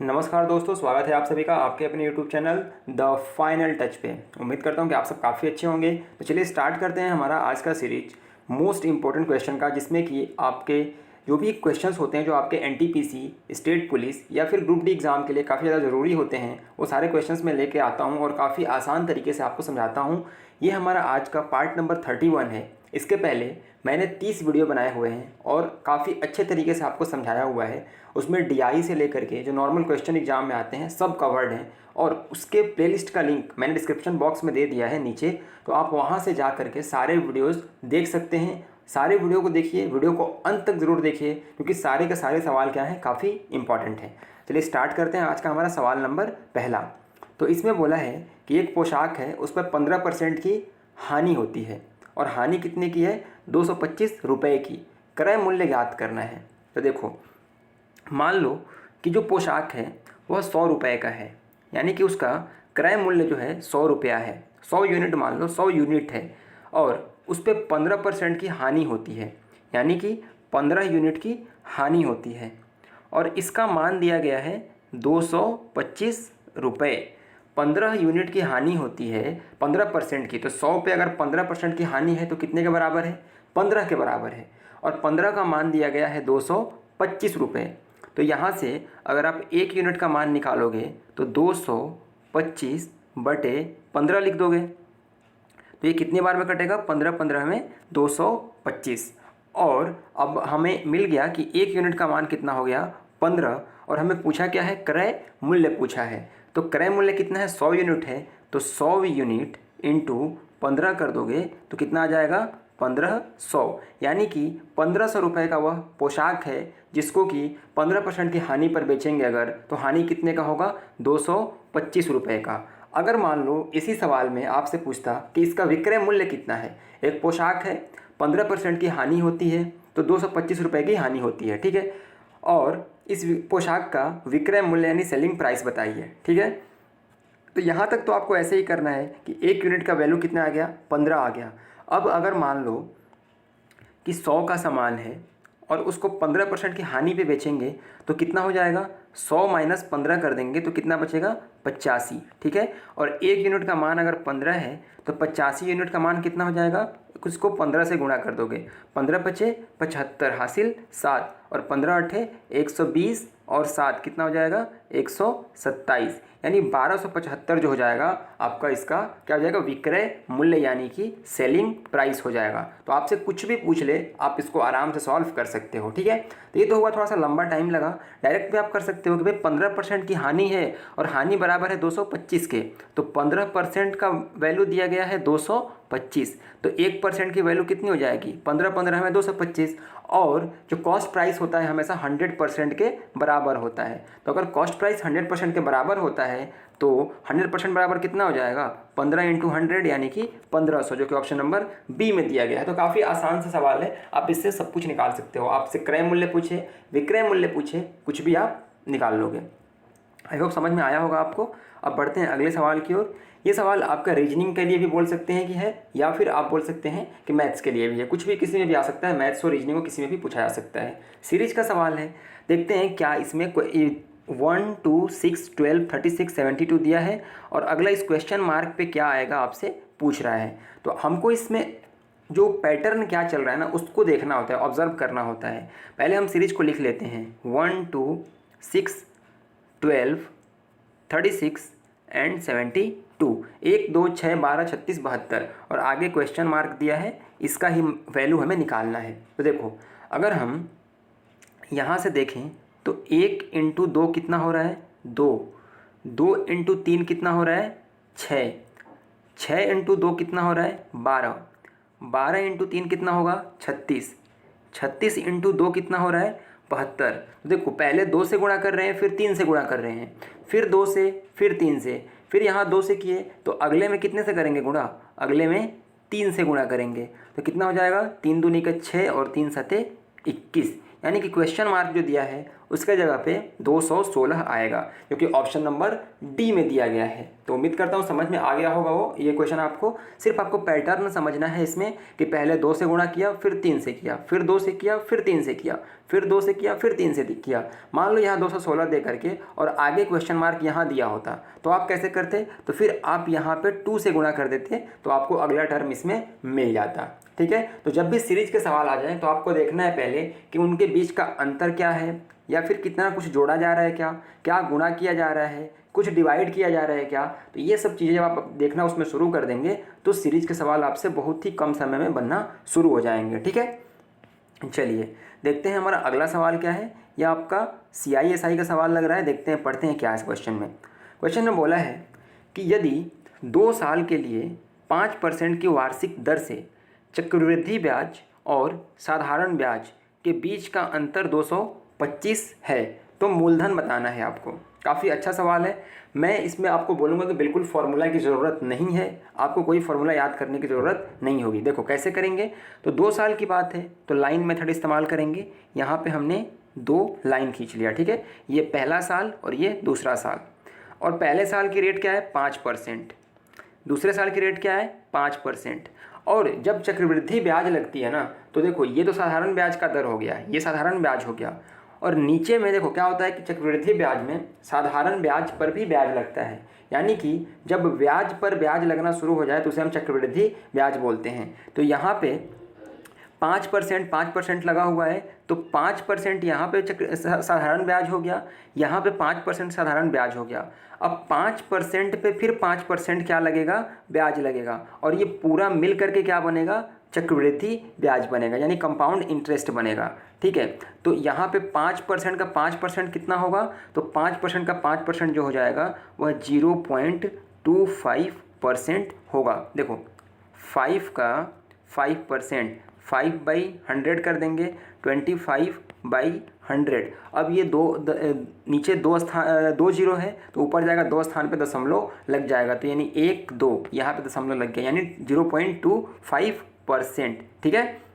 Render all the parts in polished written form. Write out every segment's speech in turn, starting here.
नमस्कार दोस्तों, स्वागत है आप सभी का आपके अपने YouTube channel the final touch पे। उम्मीद करता हूँ कि आप सब काफ़ी अच्छे होंगे। तो चलिए स्टार्ट करते हैं हमारा आज का सीरीज मोस्ट इंपॉर्टेंट क्वेश्चन का, जिसमें कि आपके जो भी क्वेश्चंस होते हैं जो आपके एनटीपीसी, स्टेट पुलिस या फिर ग्रुप डी एग्ज़ाम के लिए काफ़ी ज़्यादा ज़रूरी होते हैं, वो सारे क्वेश्चंस मैं लेके आता हूँ और काफ़ी आसान तरीके से आपको समझाता हूँ। ये हमारा आज का पार्ट नंबर 31 है। इसके पहले मैंने 30 वीडियो बनाए हुए हैं और काफ़ी अच्छे तरीके से आपको समझाया हुआ है। उसमें डीआई से लेकर के जो नॉर्मल क्वेश्चन एग्जाम में आते हैं सब कवर्ड हैं, और उसके प्लेलिस्ट का लिंक मैंने डिस्क्रिप्शन बॉक्स में दे दिया है नीचे, तो आप वहां से जा करके सारे वीडियोस देख सकते हैं। सारे वीडियो को देखिए, वीडियो को अंत तक ज़रूर देखिए, क्योंकि सारे के सारे सवाल क्या हैं, काफ़ी इंपॉर्टेंट हैं। चलिए स्टार्ट करते हैं आज का हमारा सवाल नंबर पहला। तो इसमें बोला है कि एक पोशाक है, उस पर 15% की हानि होती है, और हानि कितने की है? 225 रुपये की। क्रय मूल्य ज्ञात करना है। तो देखो, मान लो कि जो पोशाक है वह 100 रुपये का है, यानी कि उसका क्रय मूल्य जो है 100 रुपया है। 100 यूनिट, मान लो 100 यूनिट है, और उस पर 15% की हानि होती है, यानी कि 15 यूनिट की हानि होती है, और इसका मान दिया गया है 225 रुपये। 15 यूनिट की हानि होती है 15% की, तो 100 पे अगर 15% की हानि है तो कितने के बराबर है? 15 के बराबर है, और 15 का मान दिया गया है 225 रुपये। तो यहाँ से अगर आप 1 यूनिट का मान निकालोगे तो 225 बटे 15 लिख दोगे, तो ये कितनी बार में कटेगा? 15 15 में 225। और अब हमें मिल गया कि 1 यूनिट का मान कितना हो गया? 15। और हमें पूछा क्या है? क्रय मूल्य पूछा है। तो क्रय मूल्य कितना है? 100 यूनिट है, तो 100 यूनिट इंटू 15 कर दोगे तो कितना आ जाएगा? 1500। यानी कि 1500 रुपये का वह पोशाक है जिसको कि 15% की हानि पर बेचेंगे अगर, तो हानि कितने का होगा? 225 रुपये का। अगर मान लो इसी सवाल में आपसे पूछता कि इसका विक्रय मूल्य कितना है, एक पोशाक है, 15% की हानि होती है, तो 225 रुपये की हानि होती है, ठीक है, और इस पोशाक का विक्रय मूल्य यानी सेलिंग प्राइस बताइए, ठीक है। तो यहाँ तक तो आपको ऐसे ही करना है कि 1 यूनिट का वैल्यू कितना आ गया? 15 आ गया। अब अगर मान लो कि 100 का सामान है और उसको 15% की हानि पे बेचेंगे तो कितना हो जाएगा? 100 माइनस 15 कर देंगे तो कितना बचेगा? 85, ठीक है। और 1 यूनिट का मान अगर 15 है तो 85 यूनिट का मान कितना हो जाएगा? उसको 15 से गुणा कर दोगे, 15 पचे 75 हासिल 7, और 15 अठे 120, और 7 कितना हो जाएगा? 127, यानी 1275 जो हो जाएगा आपका, इसका क्या हो जाएगा? विक्रय मूल्य, यानी कि सेलिंग प्राइस हो जाएगा। तो आपसे कुछ भी पूछ ले, आप इसको आराम से सॉल्व कर सकते हो, ठीक है। तो ये तो हुआ, थोड़ा सा लंबा टाइम लगा। डायरेक्ट भी आप कर सकते हो कि भाई 15% की हानि है और हानि बराबर है 225 के, तो 15% का वैल्यू दिया गया है 225, तो 1% की वैल्यू कितनी हो जाएगी? 15 15 में 225, और जो कॉस्ट प्राइस होता है हमेशा 100% के बराबर होता है। तो अगर कॉस्ट प्राइस 100% के बराबर होता है तो 100% बराबर कितना हो जाएगा? 15 इंटू 100, यानी कि 1500, जो कि ऑप्शन नंबर बी में दिया गया है। तो काफ़ी आसान सा सवाल है, आप इससे सब कुछ निकाल सकते हो। आपसे क्रय मूल्य पूछे, विक्रय मूल्य पूछे, कुछ भी आप निकाल लोगे। आई होप समझ में आया होगा आपको। अब बढ़ते हैं अगले सवाल की ओर। ये सवाल आपका रीजनिंग के लिए भी बोल सकते हैं कि है, या फिर आप बोल सकते हैं कि मैथ्स के लिए भी है। कुछ भी किसी में भी आ सकता है, मैथ्स और रीजनिंग को किसी में भी पूछा जा सकता है। सीरीज का सवाल है, देखते हैं क्या इसमें 1 2 6 12 36 72 दिया है, और अगला इस क्वेश्चन मार्क पे क्या आएगा आपसे पूछ रहा है। तो हमको इसमें जो पैटर्न क्या चल रहा है ना, उसको देखना होता है, ऑब्जर्व करना होता है। पहले हम सीरीज को लिख लेते हैं, 1 2 6 12 36 एंड 72, 1 2 6 12 36 72, और आगे क्वेश्चन मार्क दिया है, इसका ही वैल्यू हमें निकालना है। तो देखो, अगर हम यहाँ से देखें तो 1 इंटू 2 कितना हो रहा है? 2, 2 इंटू 3 कितना हो रहा है? 6, 6 इंटू 2 कितना हो रहा है? 12, 12 इंटू 3 कितना होगा? 36, 36 इंटू 2 कितना हो रहा है? 72। तो देखो, पहले 2 से गुणा कर रहे हैं, फिर 3 से गुणा कर रहे हैं, फिर 2 से, फिर 3 से, फिर यहाँ 2 से किए, तो अगले में कितने से करेंगे गुणा? अगले में 3 से गुणा करेंगे, तो कितना हो जाएगा? 3 दूनी का 6 और 3 सते 21, यानी कि क्वेश्चन मार्क जो दिया है उसके जगह पे 216 आएगा, जो कि ऑप्शन नंबर डी में दिया गया है। तो उम्मीद करता हूँ समझ में आ गया होगा वो ये क्वेश्चन आपको। सिर्फ आपको पैटर्न समझना है इसमें कि पहले 2 से गुणा किया, फिर 3 से किया, फिर 2 से किया, फिर 3 से किया, फिर 2 से किया, फिर 3 से किया। मान लो यहाँ 216 दे करके और आगे क्वेश्चन मार्क यहाँ दिया होता तो आप कैसे करते? तो फिर आप यहाँ पे 2 से गुणा कर देते तो आपको अगला टर्म इसमें मिल जाता। ठीक है, तो जब भी सीरीज के सवाल आ जाएं तो आपको देखना है पहले कि उनके बीच का अंतर क्या है, या फिर कितना कुछ जोड़ा जा रहा है, क्या क्या गुणा किया जा रहा है, कुछ डिवाइड किया जा रहा है क्या। तो ये सब चीज़ें जब आप देखना उसमें शुरू कर देंगे तो सीरीज के सवाल आपसे बहुत ही कम समय में बनना शुरू हो जाएंगे। ठीक है, चलिए देखते हैं हमारा अगला सवाल क्या है। यह आपका CISI का सवाल लग रहा है, देखते हैं पढ़ते हैं क्या है इस क्वेश्चन में। क्वेश्चन में बोला है कि यदि 2 साल के लिए 5% की वार्षिक दर से चक्रवृद्धि ब्याज और साधारण ब्याज के बीच का अंतर 225 है तो मूलधन बताना है आपको। काफ़ी अच्छा सवाल है। मैं इसमें आपको बोलूँगा कि बिल्कुल फार्मूला की ज़रूरत नहीं है, आपको कोई फार्मूला याद करने की ज़रूरत नहीं होगी। देखो कैसे करेंगे, तो 2 साल की बात है तो लाइन मेथड इस्तेमाल करेंगे। यहाँ पे हमने 2 लाइन खींच लिया। ठीक है, ये पहला साल और ये दूसरा साल। और पहले साल की रेट क्या है 5%, दूसरे साल की रेट क्या है 5%। और जब चक्रवृद्धि ब्याज लगती है ना तो देखो ये तो साधारण ब्याज का दर हो गया, ये साधारण ब्याज हो गया। और नीचे में देखो क्या होता है कि चक्रवृद्धि ब्याज में साधारण ब्याज पर भी ब्याज लगता है, यानी कि जब ब्याज पर ब्याज लगना शुरू हो जाए तो उसे हम चक्रवृद्धि ब्याज बोलते हैं। तो यहाँ पे 5% लगा हुआ है तो 5% यहाँ पे साधारण ब्याज हो गया, यहाँ पे 5% साधारण ब्याज हो गया। अब 5% पे फिर 5% क्या लगेगा, ब्याज लगेगा, और ये पूरा मिल करके क्या बनेगा, चक्रवृद्धि ब्याज बनेगा, यानी कंपाउंड इंटरेस्ट बनेगा। ठीक है, तो यहाँ पे 5% का 5% कितना होगा, तो 5% का 5% जो हो जाएगा वह 0.25% होगा। देखो 5 का 5%, 5/100 कर देंगे, 25/100। अब ये नीचे 2 जीरो है तो ऊपर जाएगा 2 स्थान पे दशमलव लग जाएगा, तो यानी 1 2 यहाँ पे दशमलव लग गया, यानी 0.25%। ठीक है,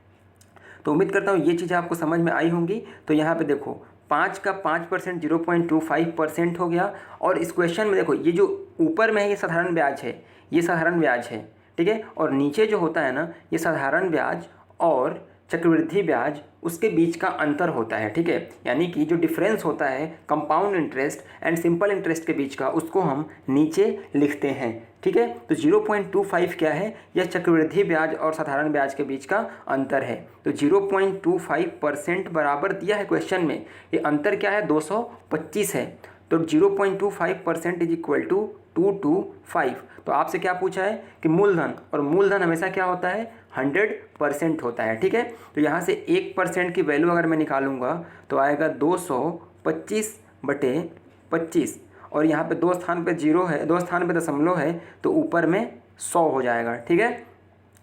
तो उम्मीद करता हूँ ये चीज़ें आपको समझ में आई होंगी। तो यहाँ पे देखो 5 का 5% 0.25% हो गया। और इस क्वेश्चन में देखो ये जो ऊपर में है ये साधारण ब्याज है, ये साधारण ब्याज है। ठीक है, और नीचे जो होता है ना ये साधारण ब्याज और चक्रवृद्धि ब्याज उसके बीच का अंतर होता है। ठीक है, यानी कि जो डिफरेंस होता है compound interest and simple interest के बीच का, उसको हम नीचे लिखते हैं। ठीक है, तो 0.25 क्या है, यह चक्रवृद्धि ब्याज और साधारण ब्याज के बीच का अंतर है। तो 0.25% बराबर दिया है क्वेश्चन में, ये अंतर क्या है 225 है। तो 0.25% इज इक्वल टू 225। तो आपसे क्या पूछा है कि मूलधन, और मूलधन हमेशा क्या होता है 100% होता है। ठीक है, तो यहाँ से 1% की वैल्यू अगर मैं निकालूंगा तो आएगा 225/25, और यहाँ पे 2 स्थान पे 0 है, 2 स्थान पे दशमलव है तो ऊपर में 100 हो जाएगा। ठीक है,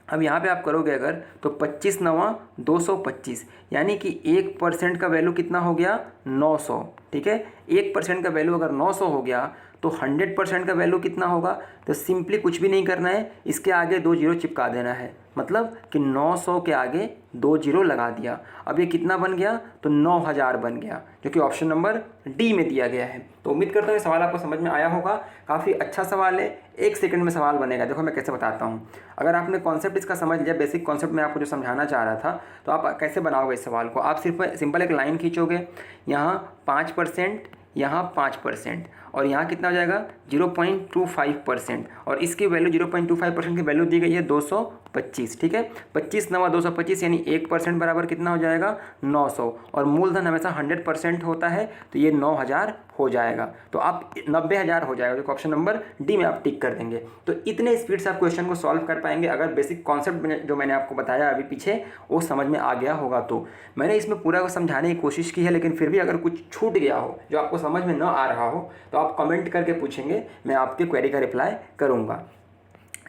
अब यहाँ पे आप करोगे अगर तो 25 9 225, यानी कि 1% का वैल्यू कितना हो गया 900। ठीक है, 1% का वैल्यू अगर 900 हो गया तो 100% का वैल्यू कितना होगा, तो सिंपली कुछ भी नहीं करना है, इसके आगे 2 जीरो चिपका देना है, मतलब कि 900 के आगे 2 जीरो लगा दिया। अब ये कितना बन गया, तो 9000 बन गया, जो कि ऑप्शन नंबर डी में दिया गया है। तो उम्मीद करता हूँ ये सवाल आपको समझ में आया होगा। काफ़ी अच्छा सवाल है, 1 सेकंड में सवाल बनेगा। देखो मैं कैसे बताता हूँ। अगर आपने कॉन्सेप्ट इसका समझ लिया, बेसिक कॉन्सेप्ट मैं आपको जो समझाना चाह रहा था, तो आप कैसे बनाओगे इस सवाल को। आप सिंपल एक लाइन खींचोगे, यहाँ 5%, यहाँ 5%, और यहाँ कितना हो जाएगा 0.25%, और इसकी वैल्यू 0.25% की वैल्यू दी गई है 225। ठीक है, 25 9 225, यानी 1% बराबर कितना हो जाएगा 900, और मूलधन हमेशा 100% होता है तो ये 9000 हो जाएगा। तो आप 90000 हो जाएगा, जो ऑप्शन नंबर डी में आप टिक कर देंगे। तो इतने स्पीड से आप क्वेश्चन को सॉल्व कर पाएंगे अगर बेसिक कॉन्सेप्ट जो मैंने आपको बताया अभी पीछे वो समझ में आ गया होगा। तो मैंने इसमें पूरा समझाने की कोशिश की है, लेकिन फिर भी अगर कुछ छूट गया हो जो आपको समझ में न आ रहा हो तो आप कमेंट करके पूछेंगे, मैं आपके क्वेरी का रिप्लाई करूँगा।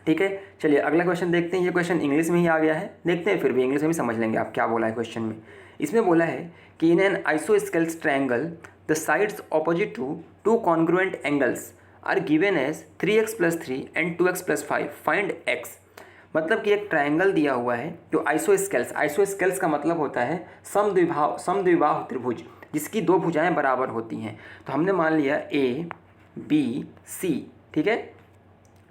ठीक है, चलिए अगला क्वेश्चन देखते हैं। ये क्वेश्चन इंग्लिश में ही आ गया है, देखते हैं फिर भी इंग्लिश में भी समझ लेंगे आप क्या बोला है क्वेश्चन में। इसमें बोला है कि in an isosceles triangle the sides opposite to 2 congruent angles are given as 3x + 3 and 2x + 5, find x। मतलब कि एक ट्रायंगल दिया हुआ है जो आइसोस्केल्स का मतलब होता है समद्विबाहु त्रिभुज। जिसकी दो भुजाएं बराबर होती हैं। तो हमने मान लिया ABC, ठीक है,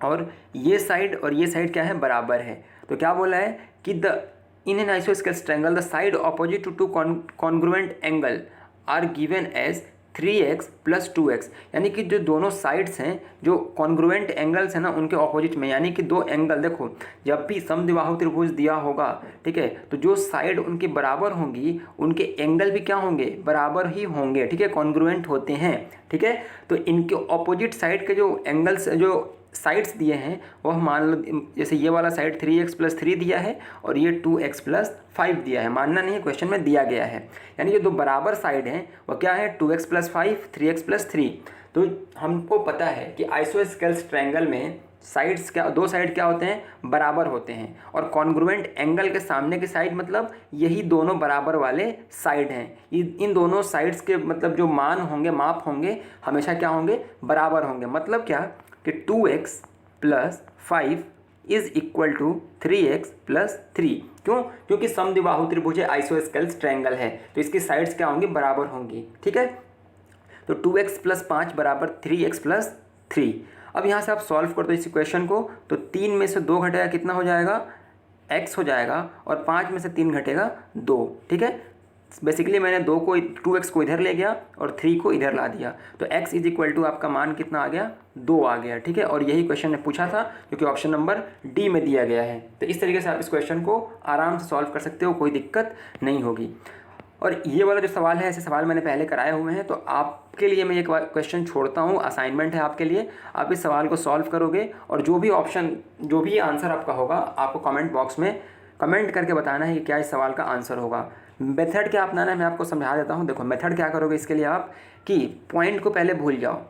और ये साइड और ये साइड क्या है, बराबर है। तो क्या बोला है कि the in an isosceles triangle the side opposite to two congruent angle are given as 3x + 2x, यानी कि जो दोनों साइड्स हैं, जो कॉन्ग्रुएंट एंगल्स हैं ना, उनके ऑपोजिट में, यानी कि दो एंगल, देखो जब भी समद्विबाहु त्रिभुज दिया होगा, ठीक है, तो जो साइड उनके बराबर होंगी उनके एंगल भी क्या होंगे, बराबर ही होंगे, ठीक है, कॉन्ग्रुएंट होते हैं, ठीक है। तो इनके ऑपोजिट साइड के जो एंगल्स, जो साइड्स दिए हैं, वह मान लो जैसे ये वाला साइड 3x + 3 दिया है और ये 2x + 5 दिया है, मानना नहीं है, क्वेश्चन में दिया गया है। यानी जो दो बराबर साइड हैं वह क्या है, 2x + 5, 3x + 3। तो हमको पता है कि आइसोस्केलेस ट्रायंगल में साइड्स क्या, दो साइड क्या होते हैं, बराबर होते हैं, और कॉन्ग्रुएंट एंगल के सामने की साइड मतलब यही दोनों बराबर वाले साइड हैं। इन दोनों साइड्स के मतलब जो मान होंगे, माप होंगे, हमेशा क्या होंगे, बराबर होंगे। मतलब क्या कि 2x + 5 = 3x + 3। क्यों? क्योंकि समद्विबाहु त्रिभुज आइसोस्केलेस ट्रायंगल है, तो इसकी साइड्स क्या होंगी, बराबर होंगी, ठीक है। तो 2x + 5 = 3x + 3। अब यहाँ से आप सॉल्व कर दो इस इक्वेशन को, तो 3 में से 2 घटेगा, कितना हो जाएगा, x हो जाएगा, और 5 में से 3 घटेगा, 2, ठीक है। बेसिकली मैंने 2x को इधर ले गया और 3 को इधर ला दिया, तो x = आपका मान कितना आ गया, 2 आ गया, ठीक है। और यही क्वेश्चन ने पूछा था जो कि ऑप्शन नंबर डी में दिया गया है। तो इस तरीके से आप इस क्वेश्चन को आराम से सॉल्व कर सकते हो, कोई दिक्कत नहीं होगी। और ये वाला जो सवाल है, ऐसे सवाल मैंने पहले कराए हुए हैं, तो आपके लिए मैं एक क्वेश्चन छोड़ता हूँ, असाइनमेंट है आपके लिए। आप इस सवाल को सॉल्व करोगे और जो भी आंसर आपका होगा, आपको कमेंट बॉक्स में कमेंट करके बताना है कि क्या इस सवाल का आंसर होगा। मेथड क्या अपनाना है मैं आपको समझा देता हूँ। देखो मेथड क्या करोगे इसके लिए, आप कि पॉइंट को पहले भूल जाओ,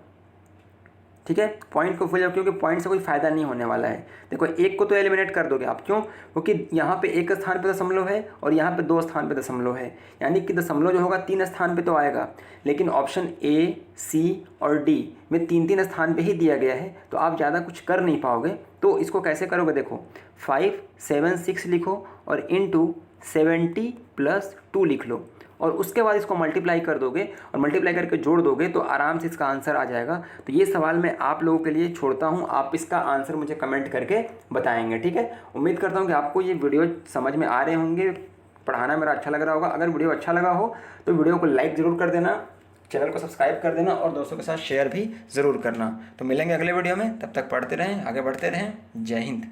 ठीक है, पॉइंट को भूल जाओ, क्योंकि पॉइंट से कोई फ़ायदा नहीं होने वाला है। देखो एक को तो एलिमिनेट कर दोगे आप, क्यों? क्योंकि यहाँ पे एक स्थान पे दशमलव है और यहाँ पे 2 स्थान पे दशमलव है, यानी कि दशमलव जो होगा 3 स्थान पे तो आएगा, लेकिन ऑप्शन A, C और D में 3-3 स्थान पे ही दिया गया है, तो आप ज़्यादा कुछ कर नहीं पाओगे। तो इसको कैसे करोगे, देखो 5, 7, 6 लिखो और इंटू 70 + 2 लिख लो, और उसके बाद इसको मल्टीप्लाई कर दोगे और मल्टीप्लाई करके जोड़ दोगे तो आराम से इसका आंसर आ जाएगा। तो ये सवाल मैं आप लोगों के लिए छोड़ता हूँ, आप इसका आंसर मुझे कमेंट करके बताएंगे, ठीक है। उम्मीद करता हूँ कि आपको ये वीडियो समझ में आ रहे होंगे, पढ़ाना मेरा अच्छा लग रहा होगा। अगर वीडियो अच्छा लगा हो तो वीडियो को लाइक ज़रूर कर देना, चैनल को सब्सक्राइब कर देना और दोस्तों के साथ शेयर भी ज़रूर करना। तो मिलेंगे अगले वीडियो में, तब तक पढ़ते रहें, आगे बढ़ते रहें। जय हिंद।